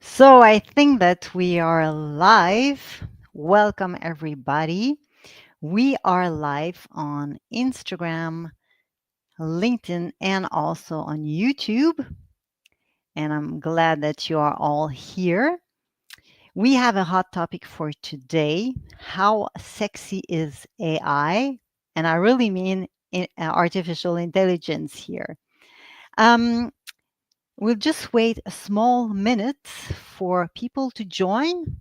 So I think that we are live. Welcome, everybody. We are live on Instagram, LinkedIn, and also on YouTube. And I'm glad that you are all here. We have a hot topic for today. How sexy is AI? And I really mean artificial intelligence here. Um, We'll just wait a small minute for people to join,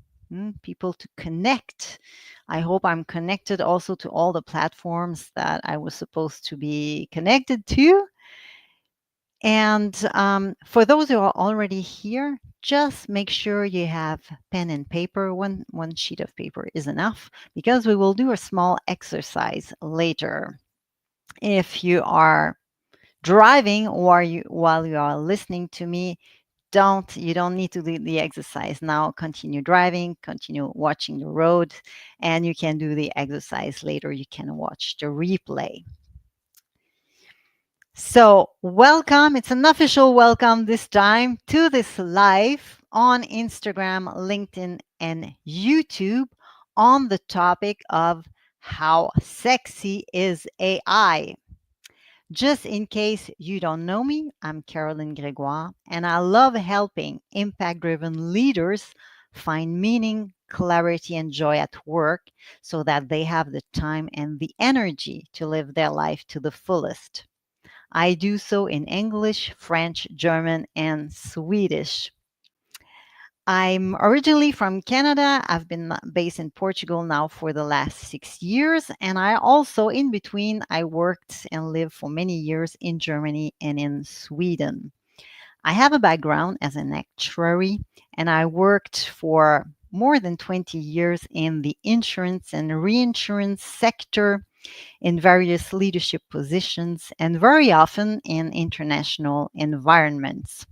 people to connect. I hope I'm connected also to all the platforms that I was supposed to be connected to. And for those who are already here, just make sure you have pen and paper. One sheet of paper is enough because we will do a small exercise later. If you are driving or while you are listening to me, you don't need to do the exercise now. Continue driving, continue watching the road, and you can do the exercise later. You can watch the replay. So welcome, it's an official welcome this time to this live on Instagram, LinkedIn, and YouTube on the topic of how sexy is AI. Just in case you don't know me, I'm Caroline Gregoire, and I love helping impact driven leaders find meaning, clarity, and joy at work so that they have the time and the energy to live their life to the fullest. I do so in English, French, German, and Swedish. I'm originally from Canada. I've been based in Portugal now for the last 6 years. And I also, in between, I worked and lived for many years in Germany and in Sweden. I have a background as an actuary, and I worked for more than 20 years in the insurance and reinsurance sector in various leadership positions and very often in international environments.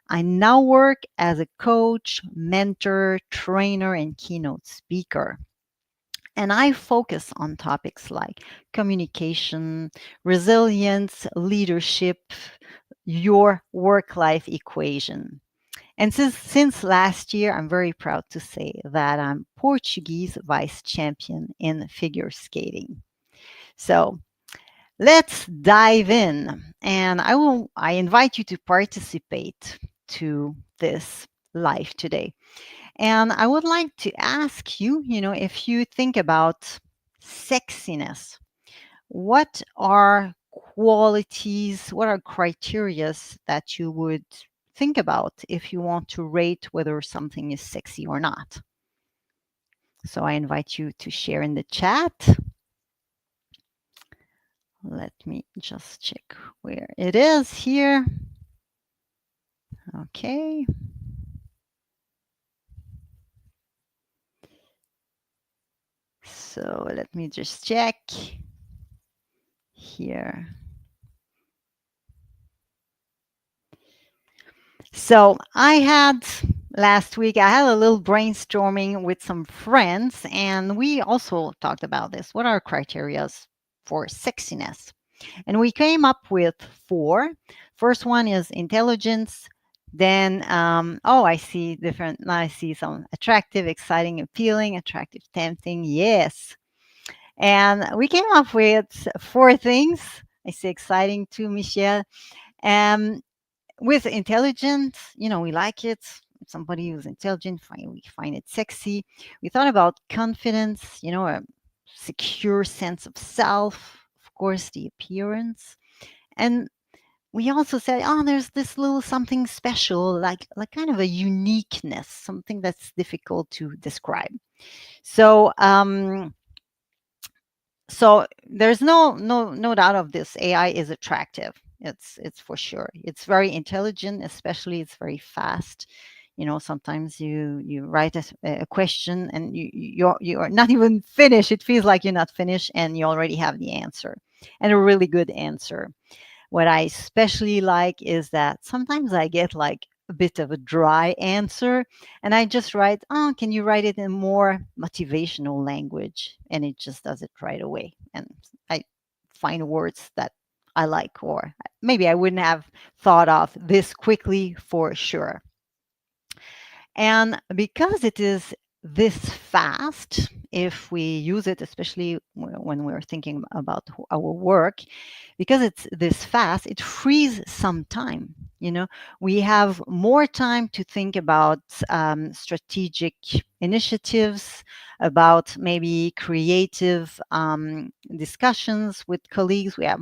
I now work as a coach, mentor, trainer, and keynote speaker. And I focus on topics like communication, resilience, leadership, your work life equation. And since last year, I'm very proud to say that I'm Portuguese vice champion in figure skating. So let's dive in. And I invite you to participate to this live today. And I would like to ask you, if you think about sexiness, what are qualities, what are criterias that you would think about if you want to rate whether something is sexy or not? So I invite you to share in the chat. Let me just check where it is here. Okay. So let me just check here. So last week, I had a little brainstorming with some friends, and we also talked about this. What are criteria for sexiness? And we came up with four. First one is intelligence. Then, I see different. Now I see some attractive, exciting, appealing, attractive, tempting. Yes. And we came up with four things. I see exciting too, Michelle. Um, with intelligence, we like it. Somebody who's intelligent, we find it sexy. We thought about confidence, a secure sense of self, of course, the appearance. And we also said, oh, there's this little something special, like kind of a uniqueness, something that's difficult to describe. So so there's no doubt of this. AI is attractive. It's for sure. It's very intelligent, especially it's very fast. Sometimes you write a question and you're not even finished. It feels like you're not finished and you already have the answer, and a really good answer. What I especially like is that sometimes I get like a bit of a dry answer and I just write, oh, can you write it in more motivational language? And it just does it right away. And I find words that I like, or maybe I wouldn't have thought of this quickly for sure. And because it is this fast, if we use it, especially when we're thinking about our work, because it's this fast, it frees some time. We have more time to think about strategic initiatives, about maybe creative discussions with colleagues. We have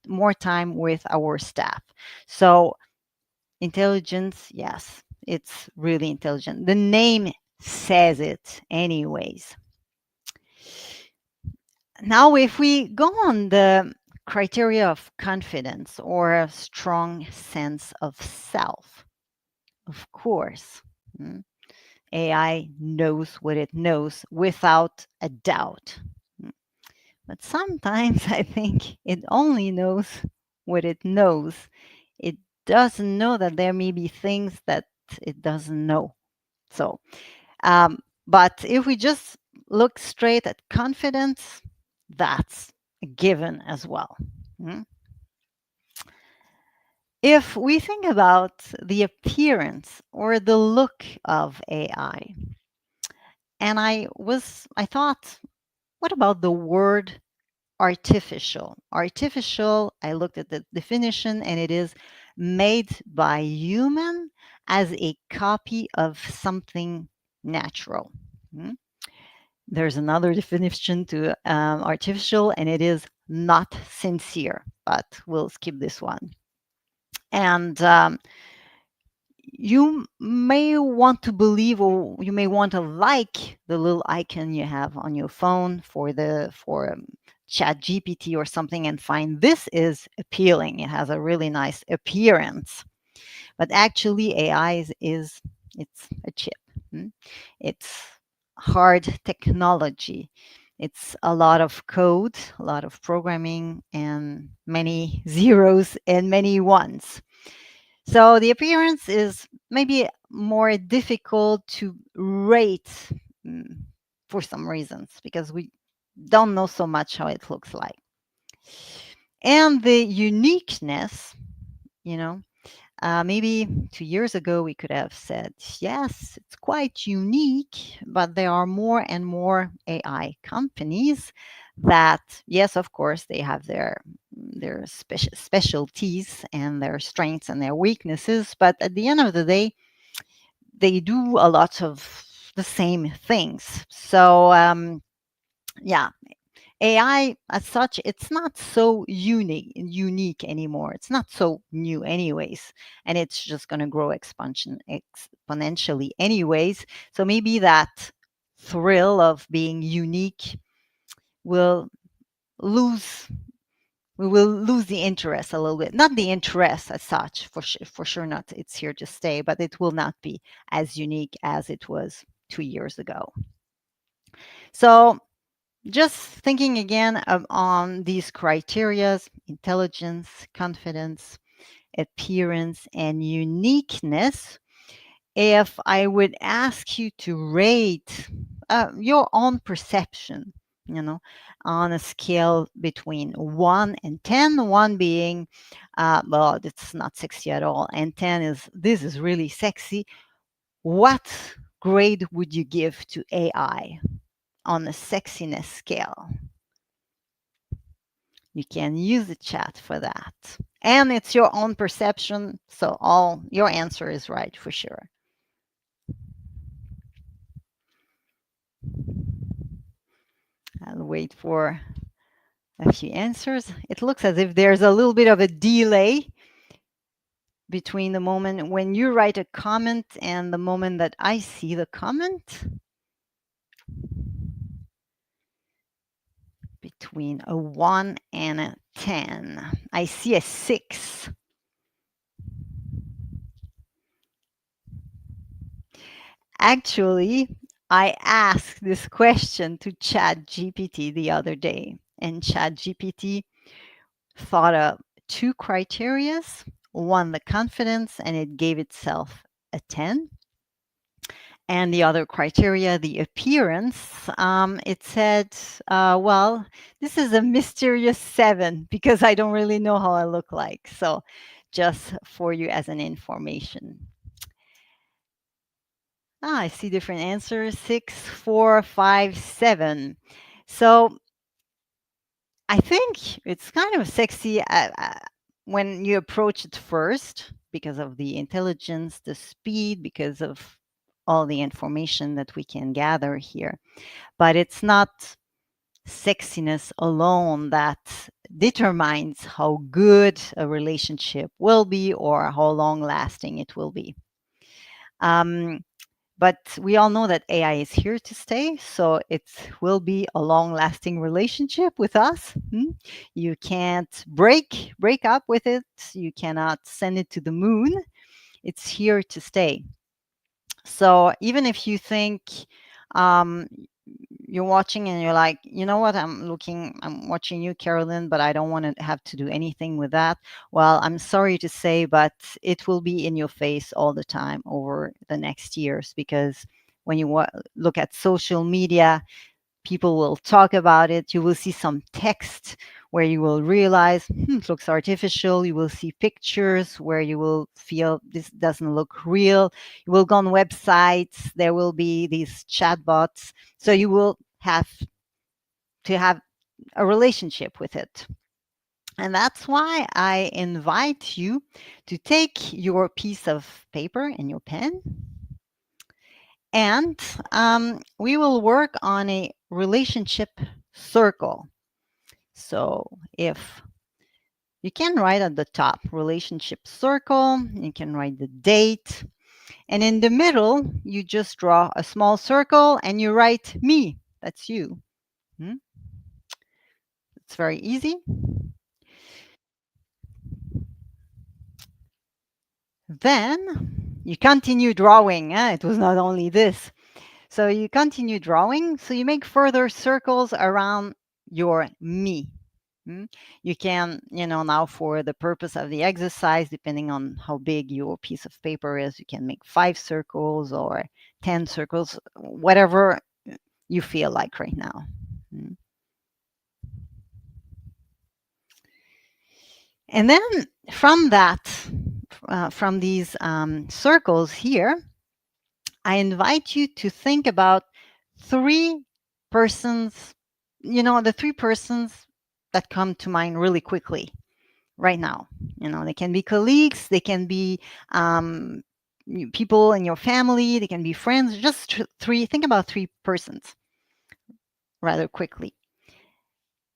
more time with our staff. So intelligence, yes, it's really intelligent. The name says it, anyways. Now, if we go on the criteria of confidence or a strong sense of self, of course, AI knows what it knows without a doubt. But sometimes I think it only knows what it knows. It doesn't know that there may be things that it doesn't know. So, but if we just look straight at confidence, that's a given as well. Mm. If we think about the appearance or the look of AI, and I thought, what about the word artificial? Artificial, I looked at the definition and it is made by human as a copy of something natural. Mm. There's another definition to artificial, and it is not sincere, but we'll skip this one. And you may want to believe, or you may want to like the little icon you have on your phone for chat gpt or something, and find this is appealing. It has a really nice appearance, but actually AI is it's a chip. mm. It's hard technology. It's a lot of code, a lot of programming, and many zeros and many ones. So the appearance is maybe more difficult to rate, mm, for some reasons, because we don't know so much how it looks like. And the uniqueness, you know, maybe 2 years ago we could have said, yes, it's quite unique, but there are more and more AI companies that, yes, of course, they have their specialties and their strengths and their weaknesses, but at the end of the day, they do a lot of the same things. So yeah, AI as such, it's not so unique anymore. It's not so new anyways, and it's just going to grow exponentially anyways. So maybe that thrill of being unique will lose. We will lose the interest a little bit. Not the interest as such, for sure not. It's here to stay, but it will not be as unique as it was 2 years ago. So just thinking again on these criterias: intelligence, confidence, appearance, and uniqueness. If I would ask you to rate your own perception, you know, on a scale between 1 and 10, 1 being, well, it's not sexy at all, and 10 is, this is really sexy, what grade would you give to AI on the sexiness scale? You can use the chat for that. And it's your own perception, so all your answer is right for sure. I'll wait for a few answers. It looks as if there's a little bit of a delay between the moment when you write a comment and the moment that I see the comment. Between a 1 and a 10. I see a 6. Actually, I asked this question to ChatGPT the other day, and ChatGPT thought of two criterias. One, the confidence, and it gave itself a 10. And the other criteria, the appearance, it said, well, this is a mysterious 7 because I don't really know how I look like. So just for you as an information. I see different answers. 6, 4, 5, 7. So I think it's kind of sexy when you approach it first because of the intelligence, the speed, because of all the information that we can gather here. But it's not sexiness alone that determines how good a relationship will be or how long lasting it will be. Um, but we all know that AI is here to stay, so it will be a long-lasting relationship with us. You can't break up with it. You cannot send it to the moon. It's here to stay. So even if you think um, you're watching and you're like, you know what, I'm watching you, Carolyn, but I don't want to have to do anything with that. Well, I'm sorry to say, but it will be in your face all the time over the next years because when you look at social media, people will talk about it. You will see some text where you will realize it looks artificial. You will see pictures where you will feel this doesn't look real. You will go on websites. There will be these chatbots. So you will have to have a relationship with it. And that's why I invite you to take your piece of paper and your pen, and we will work on a relationship circle. So if you can write at the top relationship circle, you can write the date, and in the middle, you just draw a small circle and you write me. That's you. Hmm? It's very easy. Then you continue drawing. It was not only this. So you continue drawing. So you make further circles around your me. You can, now for the purpose of the exercise, depending on how big your piece of paper is, you can make 5 circles or 10 circles, whatever you feel like right now. Mm. And then from that, from these circles here, I invite you to think about 3 persons, the 3 persons that come to mind really quickly right now. They can be colleagues, they can be people in your family, they can be friends, just three. Think about 3 persons rather quickly.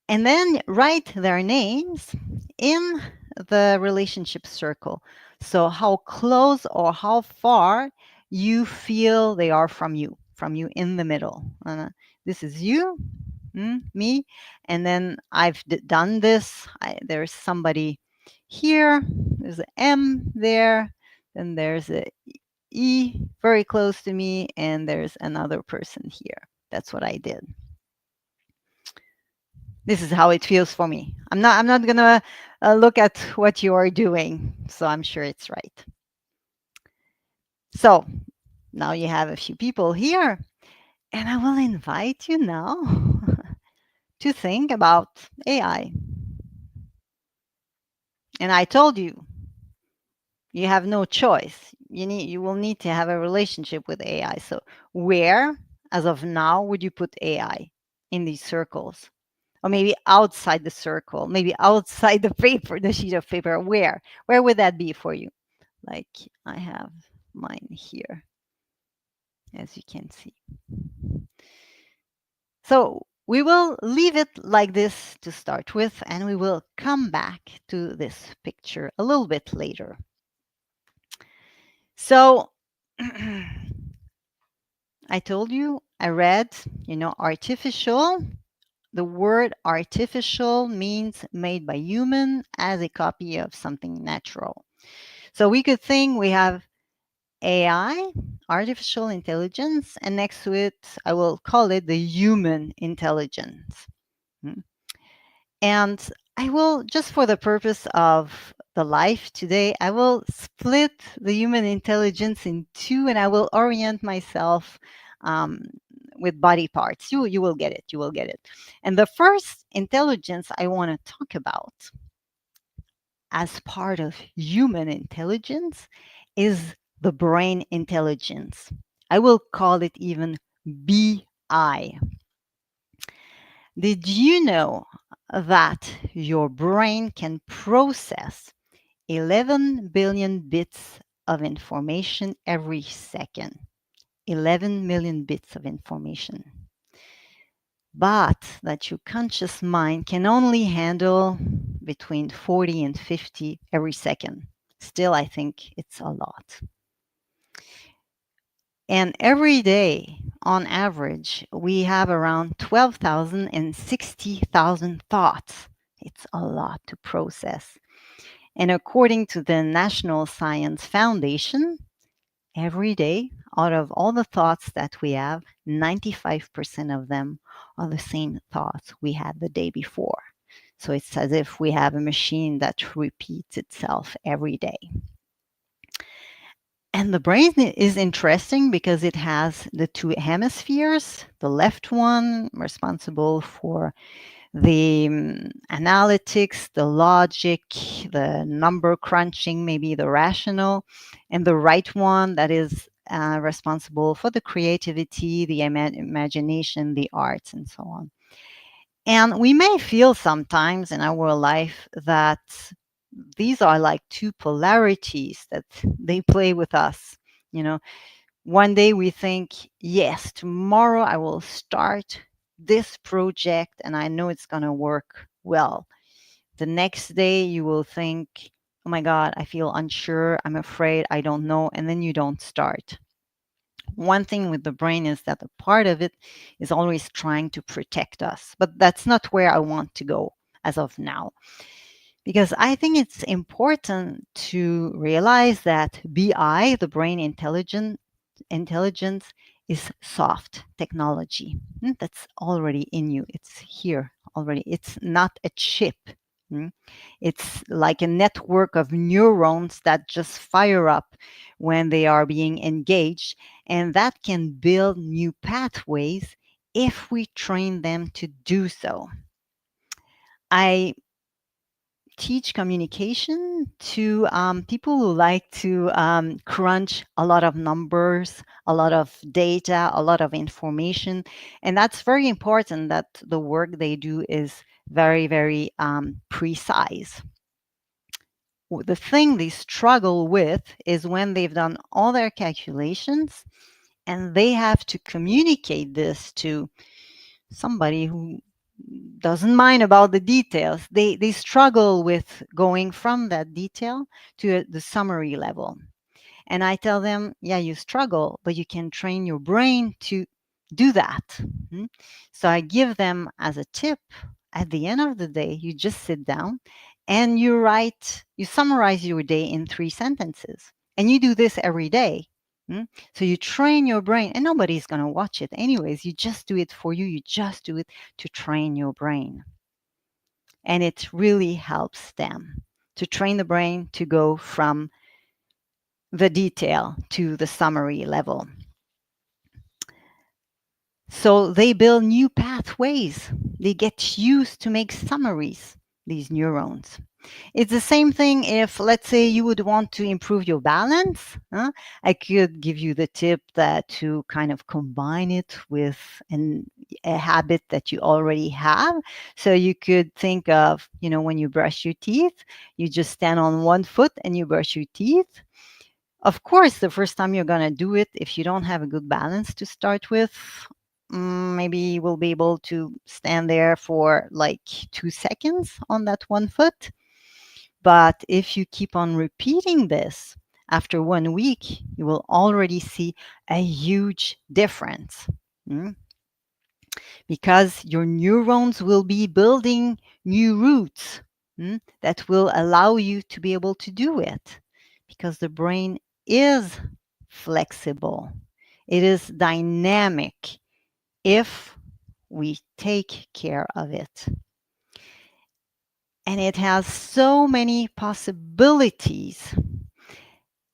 And then write their names in the relationship circle. So, how close or how far you feel they are from you in the middle. This is you, me, and then I've done this. There's somebody here, there's an M there, then there's a E very close to me, and there's another person here. That's what I did. This is how it feels for me. I'm not gonna look at what you are doing, so I'm sure it's right. So now you have a few people here, and I will invite you now to think about AI. And I told you, you have no choice. You will need to have a relationship with AI. So where, as of now, would you put AI in these circles? Or maybe outside the circle, maybe outside the paper, the sheet of paper. Where would that be for you? Like I have mine here, as you can see. So we will leave it like this to start with, and we will come back to this picture a little bit later. So I told you, I read, artificial. The word artificial means made by human as a copy of something natural. So we could think we have AI, artificial intelligence, and next to it, I will call it the human intelligence. Mm. And I will, just for the purpose of the life today, I will split the human intelligence in two and I will orient myself um, with body parts. You will get it. You will get it. And the first intelligence I want to talk about as part of human intelligence is the brain intelligence. I will call it even BI. Did you know that your brain can process 11 billion bits of information every second? 11 million bits of information. But that your conscious mind can only handle between 40 and 50 every second. Still, I think it's a lot. And every day, on average, we have around 12,000 and 60,000 thoughts. It's a lot to process. And according to the National Science Foundation, every day, out of all the thoughts that we have, 95% of them are the same thoughts we had the day before. So it's as if we have a machine that repeats itself every day. And the brain is interesting because it has the two hemispheres. The left one responsible for the analytics, the logic, the number crunching, maybe the rational, and the right one that is responsible for the creativity, the imagination, the arts, and so on. And we may feel sometimes in our life that these are like two polarities that they play with us. You know, one day we think, yes, tomorrow I will start this project and I know it's going to work well. The next day you will think, oh my God, I feel unsure, I'm afraid, I don't know, and then you don't start. One thing with the brain is that a part of it is always trying to protect us, but that's not where I want to go as of now. Because I think it's important to realize that BI, the brain intelligence, is soft technology. That's already in you. It's here already. It's not a chip. It's like a network of neurons that just fire up when they are being engaged, and that can build new pathways if we train them to do so. I teach communication to people who like to crunch a lot of numbers, a lot of data, a lot of information. And that's very important that the work they do is very, very precise. The thing they struggle with is when they've done all their calculations and they have to communicate this to somebody who doesn't mind about the details. They struggle with going from that detail to the summary level. And I tell them, yeah, you struggle, but you can train your brain to do that. So I give them as a tip, at the end of the day, you just sit down and you summarize your day in 3 sentences. And you do this every day. So you train your brain, and nobody's going to watch it anyways. You just do it for you. You just do it to train your brain. And it really helps them to train the brain to go from the detail to the summary level. So they build new pathways. They get used to make summaries, these neurons. It's the same thing if, let's say, you would want to improve your balance. I could give you the tip that to kind of combine it with a habit that you already have. So you could think of, when you brush your teeth, you just stand on one foot and you brush your teeth. Of course, the first time you're going to do it, if you don't have a good balance to start with, maybe you will be able to stand there for like 2 seconds on that one foot. But if you keep on repeating this, after 1 week, you will already see a huge difference. Because your neurons will be building new routes that will allow you to be able to do it. Because the brain is flexible, it is dynamic if we take care of it. And it has so many possibilities.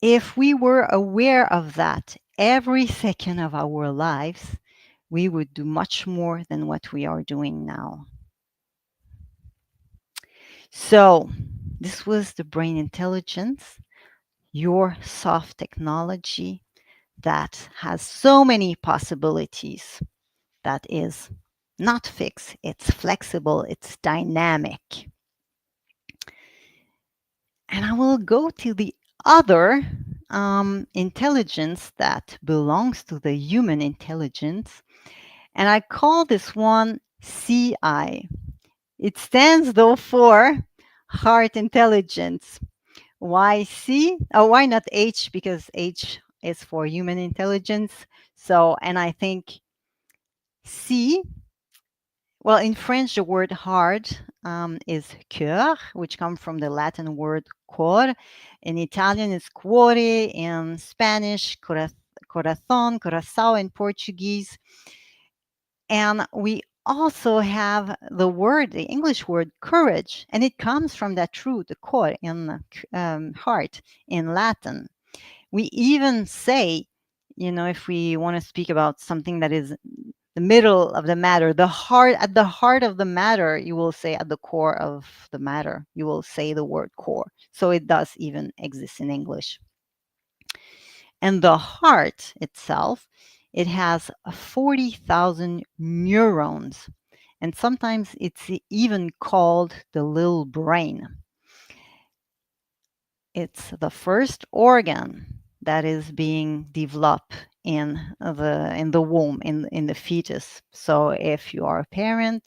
If we were aware of that every second of our lives, we would do much more than what we are doing now. So, this was the brain intelligence, your soft technology that has so many possibilities, that is not fixed, it's flexible, it's dynamic. And I will go to the other intelligence that belongs to the human intelligence. And I call this one CI. It stands though for heart intelligence. Why C? Oh, why not H? Because H is for human intelligence. So, and I think C, well, in French, the word heart is cœur, which comes from the Latin word cor. In Italian, it's cuore. In Spanish, corazón, coração in Portuguese. And we also have the word, the English word courage, and it comes from that root, the cor, in heart in Latin. We even say, if we want to speak about something that is the middle of the matter, the heart, at the heart of the matter, you will say at the core of the matter, you will say the word core. So it does even exist in English. And the heart itself, it has 40,000 neurons. And sometimes it's even called the little brain. It's the first organ that is being developed in the womb, in the fetus. So if you are a parent,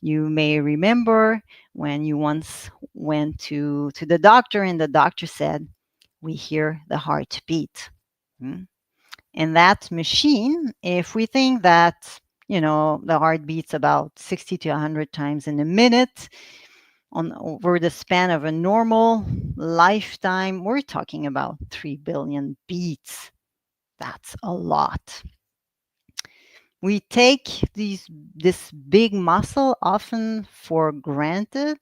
you may remember when you once went to the doctor and the doctor said, we hear the heartbeat. In that machine, if we think that, the heart beats about 60 to 100 times in a minute, over the span of a normal lifetime, we're talking about 3 billion beats. That's a lot. We take this big muscle often for granted.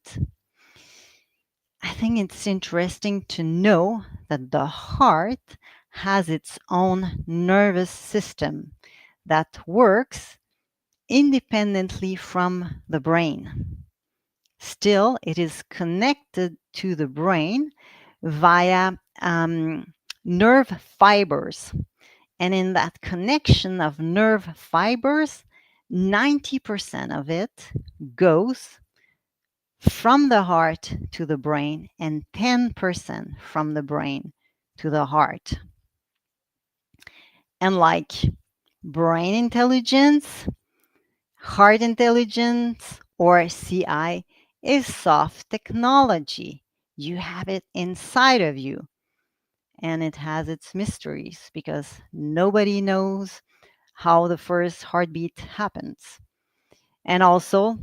I think it's interesting to know that the heart has its own nervous system that works independently from the brain. Still, it is connected to the brain via nerve fibers. And in that connection of nerve fibers, 90% of it goes from the heart to the brain and 10% from the brain to the heart. And like brain intelligence, heart intelligence, or CI, is soft technology. You have it inside of you, and it has its mysteries because nobody knows how the first heartbeat happens. And also,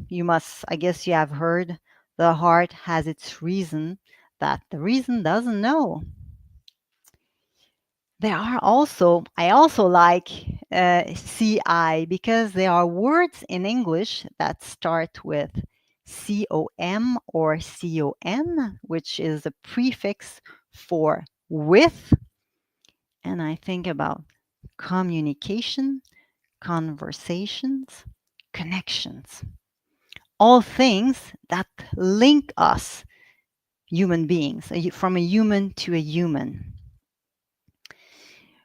I guess you have heard, the heart has its reason that the reason doesn't know. I also like CI because there are words in English that start with COM or CON, which is a prefix for with. And I think about communication, conversations, connections, all things that link us, human beings, from a human to a human.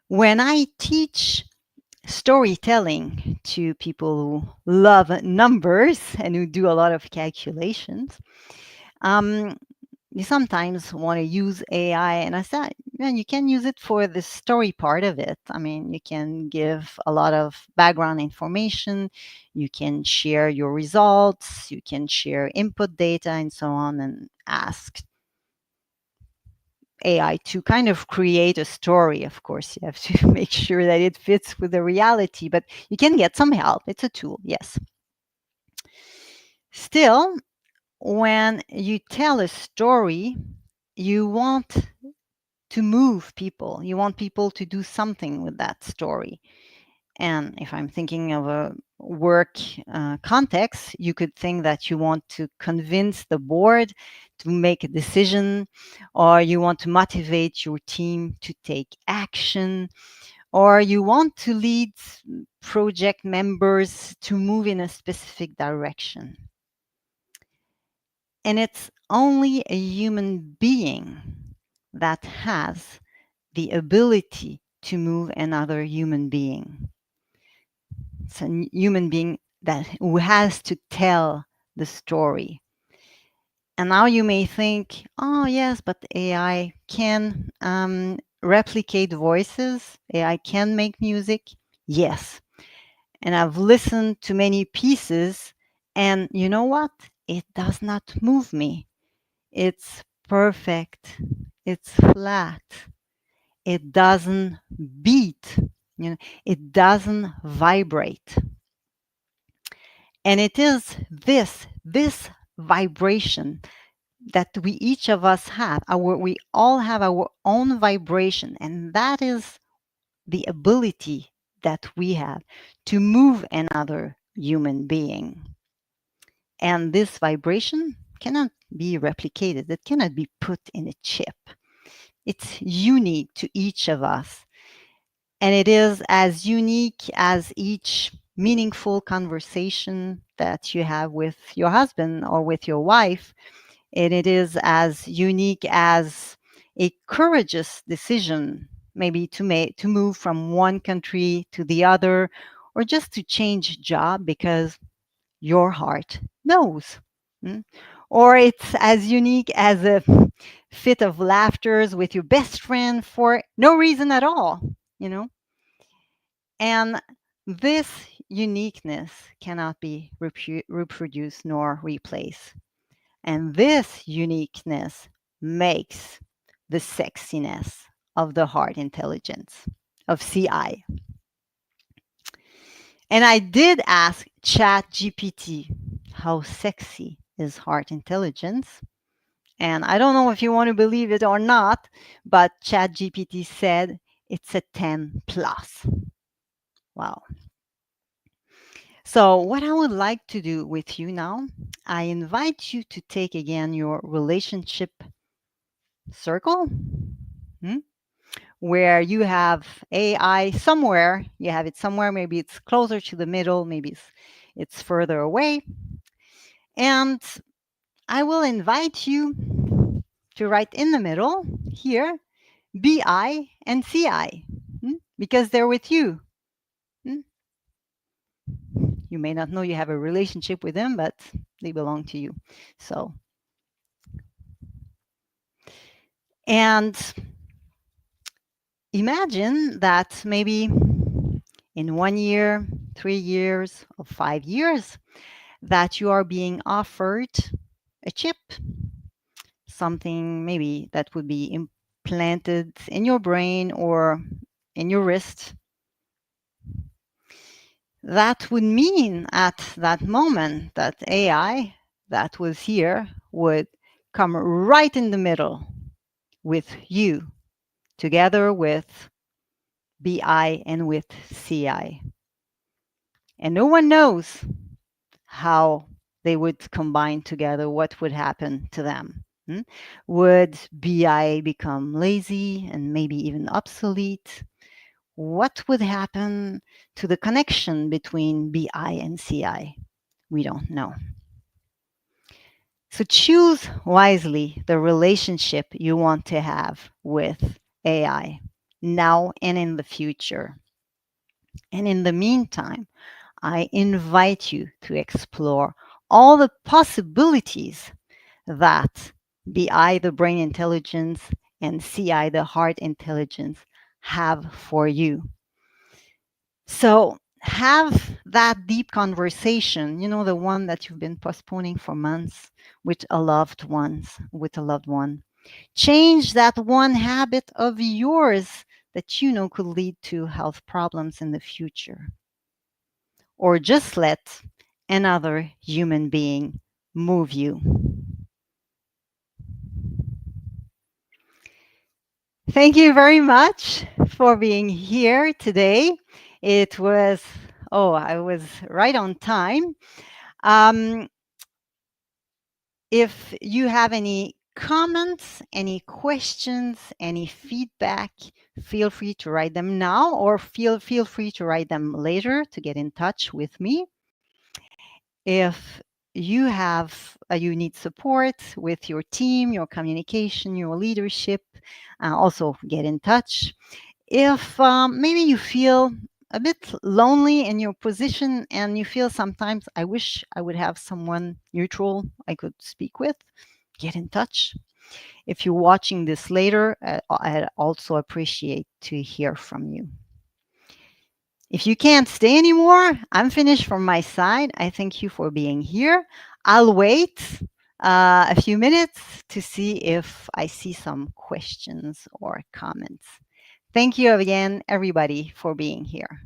When I teach storytelling to people who love numbers and who do a lot of calculations, um, you sometimes want to use AI, and I said, man, you can use it for the story part of it. I mean, you can give a lot of background information, you can share your results, you can share input data, and so on, and ask AI to kind of create a story. Of course, you have to make sure that it fits with the reality, but you can get some help. It's a tool, yes. Still, when you tell a story, you want to move people. You want people to do something with that story. And if I'm thinking of a work context, you could think that you want to convince the board to make a decision, or you want to motivate your team to take action, or you want to lead project members to move in a specific direction. And it's only a human being that has the ability to move another human being. It's a human being that who has to tell the story. And now you may think, oh, yes, but AI can replicate voices, AI can make music. Yes. And I've listened to many pieces, and you know what? It does not move me. It's perfect, it's flat, it doesn't beat, you know, it doesn't vibrate. And it is this vibration that we each of us have. We all have our own vibration, and that is the ability that we have to move another human being. And this vibration cannot be replicated, it cannot be put in a chip. It's unique to each of us. And it is as unique as each meaningful conversation that you have with your husband or with your wife. And it is as unique as a courageous decision, maybe to move from one country to the other, or just to change job because your heart knows. Mm? Or it's as unique as a fit of laughters with your best friend for no reason at all, you know? And this uniqueness cannot be reproduced nor replaced. And this uniqueness makes the sexiness of the heart intelligence of CI. And I did ask ChatGPT, how sexy is heart intelligence? And I don't know if you want to believe it or not, but ChatGPT said it's a 10 plus. Wow. So, what I would like to do with you now, I invite you to take again your relationship circle, hmm, where you have AI somewhere. You have it somewhere. Maybe it's closer to the middle. Maybe it's further away. And I will invite you to write in the middle here BI and CI, because they're with you. You may not know you have a relationship with them, but they belong to you. So, and imagine that maybe in 1 year, 3 years, or 5 years, that you are being offered a chip, something maybe that would be implanted in your brain or in your wrist. That would mean at that moment that AI that was here would come right in the middle with you, together with BI and with CI. And no one knows how they would combine together, what would happen to them. Would BI become lazy and maybe even obsolete? What would happen to the connection between BI and CI? We don't know. So choose wisely the relationship you want to have with AI now and in the future. And in the meantime, I invite you to explore all the possibilities that BI, the brain intelligence, and CI, the heart intelligence, have for you. So have that deep conversation, the one that you've been postponing for months with a loved one. Change that one habit of yours that could lead to health problems in the future. Or just let another human being move you. Thank you very much for being here today. It was, I was right on time. Um, if you have any comments, any questions, any feedback, feel free to write them now or feel free to write them later to get in touch with me. If you need support with your team, your communication, your leadership, also get in touch. If maybe you feel a bit lonely in your position and you feel sometimes, I wish I would have someone neutral I could speak with, get in touch. If you're watching this later, I'd also appreciate to hear from you. If you can't stay anymore, I'm finished from my side. I thank you for being here. I'll wait a few minutes to see if I see some questions or comments. Thank you again, everybody, for being here.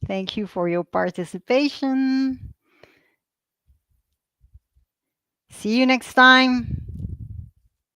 Thank you for your participation. See you next time.